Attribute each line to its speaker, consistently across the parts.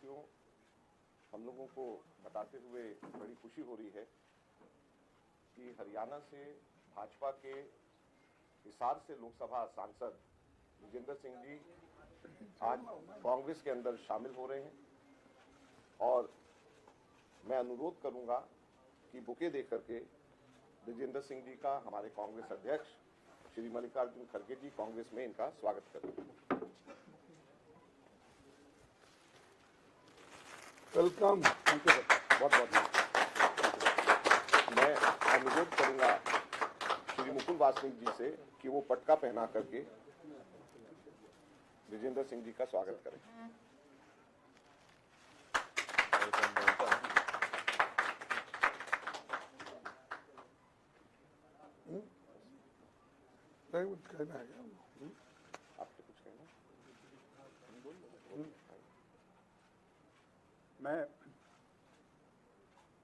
Speaker 1: साथियों, हम लोगों को बताते हुए बड़ी खुशी हो रही है कि हरियाणा से भाजपा के हिसार से लोकसभा सांसद विजेंद्र सिंह जी आज कांग्रेस के अंदर शामिल हो रहे हैं और मैं अनुरोध करूंगा कि बुके दे करके विजेंद्र सिंह जी का हमारे कांग्रेस अध्यक्ष श्री मल्लिकार्जुन खड़गे जी कांग्रेस में इनका स्वागत करें।
Speaker 2: वेलकम।
Speaker 1: बहुत बहुत मैं अनुरोध करूंगा श्री मुकुल वासनिक जी से कि वो पटका पहना करके विजेंद्र सिंह जी का स्वागत करें।
Speaker 2: नहीं कुछ कहना है क्या?
Speaker 1: आपसे कुछ कहना?
Speaker 3: मैं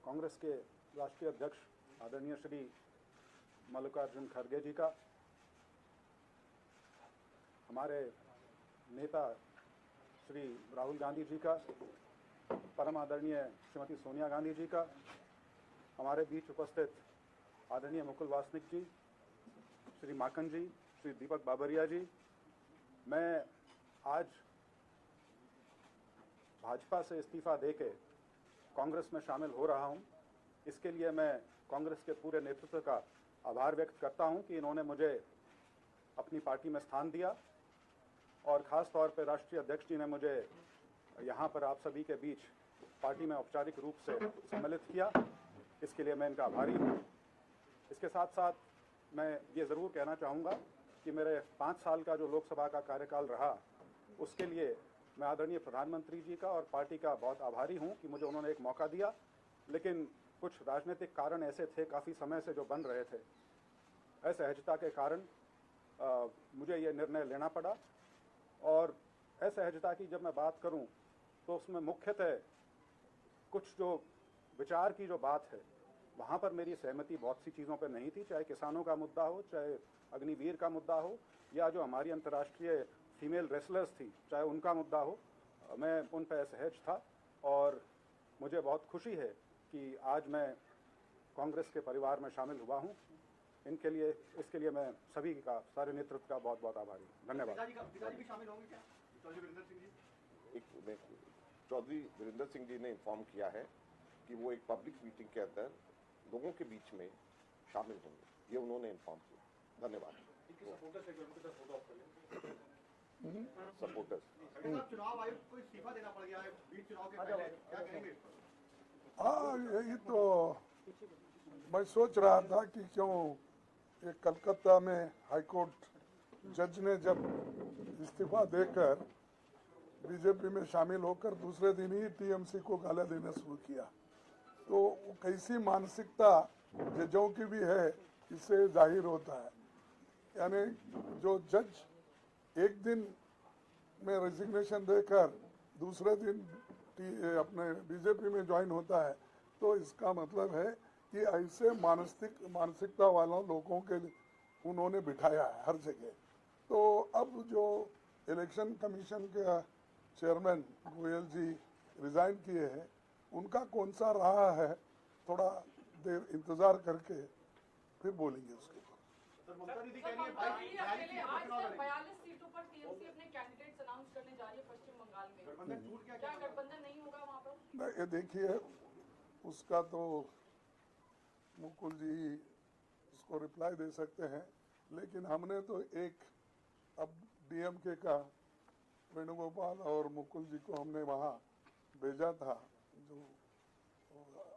Speaker 3: कांग्रेस के राष्ट्रीय अध्यक्ष आदरणीय श्री मल्लिकार्जुन खड़गे जी का, हमारे नेता श्री राहुल गांधी जी का, परम आदरणीय श्रीमती सोनिया गांधी जी का, हमारे बीच उपस्थित आदरणीय मुकुल वासनिक जी, श्री माखन जी, श्री दीपक बाबरिया जी, मैं आज भाजपा से इस्तीफा देके कांग्रेस में शामिल हो रहा हूं। इसके लिए मैं कांग्रेस के पूरे नेतृत्व का आभार व्यक्त करता हूं कि इन्होंने मुझे अपनी पार्टी में स्थान दिया और ख़ास तौर पर राष्ट्रीय अध्यक्ष जी ने मुझे यहां पर आप सभी के बीच पार्टी में औपचारिक रूप से सम्मिलित किया। इसके लिए मैं इनका आभारी हूं। इसके साथ साथ मैं ये ज़रूर कहना चाहूँगा कि मेरे 5 साल का जो लोकसभा का कार्यकाल रहा, उसके लिए मैं आदरणीय प्रधानमंत्री जी का और पार्टी का बहुत आभारी हूं कि मुझे उन्होंने एक मौका दिया, लेकिन कुछ राजनीतिक कारण ऐसे थे काफ़ी समय से जो बन रहे थे, असहजता के कारण मुझे ये निर्णय लेना पड़ा। और असहजता की जब मैं बात करूं तो उसमें मुख्यतः कुछ जो विचार की जो बात है वहाँ पर मेरी सहमति बहुत सी चीज़ों पर नहीं थी, चाहे किसानों का मुद्दा हो, चाहे अग्निवीर का मुद्दा हो, या जो हमारी अंतर्राष्ट्रीय फीमेल रेसलर्स थी चाहे उनका मुद्दा हो, मैं उन पर असहज था। और मुझे बहुत खुशी है कि आज मैं कांग्रेस के परिवार में शामिल हुआ हूं। इसके लिए मैं सभी का, सारे नेतृत्व का बहुत बहुत आभारी हूं। धन्यवाद।
Speaker 4: पिताजी भी शामिल होंगे क्या? चौधरी वीरेंद्र सिंह जी?
Speaker 1: चौधरी वीरेंद्र सिंह जी ने इन्फॉर्म किया है कि वो एक पब्लिक मीटिंग के अंदर लोगों के बीच में शामिल होंगे, ये उन्होंने इन्फॉर्म किया। धन्यवाद। सपोर्टर्स
Speaker 4: चुनाव आयोग को इस्तीफा देना पड़ गया है बीच चुनाव के पहले, क्या कहेंगे?
Speaker 2: हाँ, यही तो मैं सोच रहा था कि क्यों ये कलकत्ता में हाईकोर्ट जज ने जब इस्तीफा देकर बीजेपी में शामिल होकर दूसरे दिन ही टीएमसी को गाला देना शुरू किया, तो कैसी मानसिकता जजों की भी है इससे जाहिर होता है। यानी जो जज एक दिन में रेजिग्नेशन देकर दूसरे दिन अपने बीजेपी में ज्वाइन होता है, तो इसका मतलब है कि ऐसे मानसिकता वालों लोगों के उन्होंने बिठाया है हर जगह। तो अब जो इलेक्शन कमीशन के चेयरमैन गोयल जी रिजाइन किए हैं, उनका कौन सा रहा है, थोड़ा देर इंतजार करके फिर बोलेंगे उसके ऊपर।
Speaker 4: ममता दीदी कह रही है
Speaker 5: 42 सीटों पर टीएमसी अपने कैंडिडेट्स अनाउंस करने जा रही है पश्चिम बंगाल में।
Speaker 4: गठबंधन टूट गया,
Speaker 5: क्या गठबंधन नहीं होगा वहाँ पर?
Speaker 2: नहीं, ये देखिए, उसका तो मुकुल जी उसको रिप्लाई दे सकते हैं, लेकिन हमने तो एक अब डीएमके का वेणुगोपाल और मुकुल जी को हमने वहाँ भेजा था, जो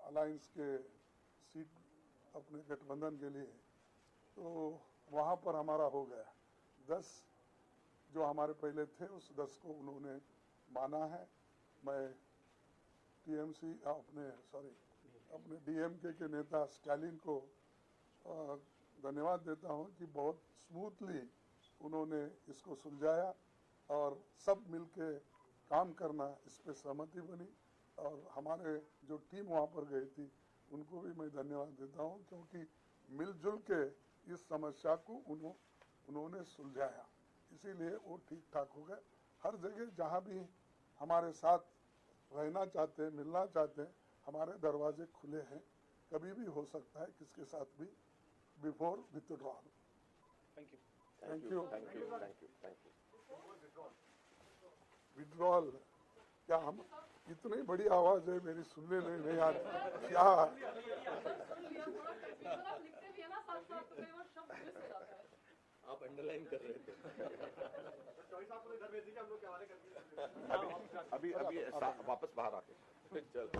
Speaker 2: अलायंस के सीट अपने गठबंधन के लिए, तो वहाँ पर हमारा हो गया। 10 जो हमारे पहले थे उस 10 को उन्होंने माना है। मैं टीएमसी अपने डीएमके के नेता स्टालिन को धन्यवाद देता हूँ कि बहुत स्मूथली उन्होंने इसको सुलझाया और सब मिलके काम करना इस पे सहमति बनी। और हमारे जो टीम वहाँ पर गई थी उनको भी मैं धन्यवाद देता हूँ, क्योंकि मिलजुल के इस समस्या को उन्होंने सुलझाया, इसीलिए वो ठीक ठाक हो गए। हर जगह जहाँ भी हमारे साथ रहना चाहते हैं, मिलना चाहते हैं, हमारे दरवाजे खुले हैं, कभी भी हो सकता है किसके साथ भी, before withdrawal.
Speaker 3: Thank you.
Speaker 2: Thank you.
Speaker 1: Thank you.
Speaker 2: Withdrawal क्या हम इतनी बड़ी आवाज है मेरी, सुनने नहीं आ रही क्या?
Speaker 5: आप लिखते भी है ना साथ साथ, तो कई बार शब्द मिस हो जाता है।
Speaker 6: आप अंडरलाइन कर रहे थे।
Speaker 4: चौधरी साहब को घर भेज दीजिए, हम लोग के हवाले कर दीजिए।
Speaker 1: अभी वापस बाहर आके
Speaker 6: चलो।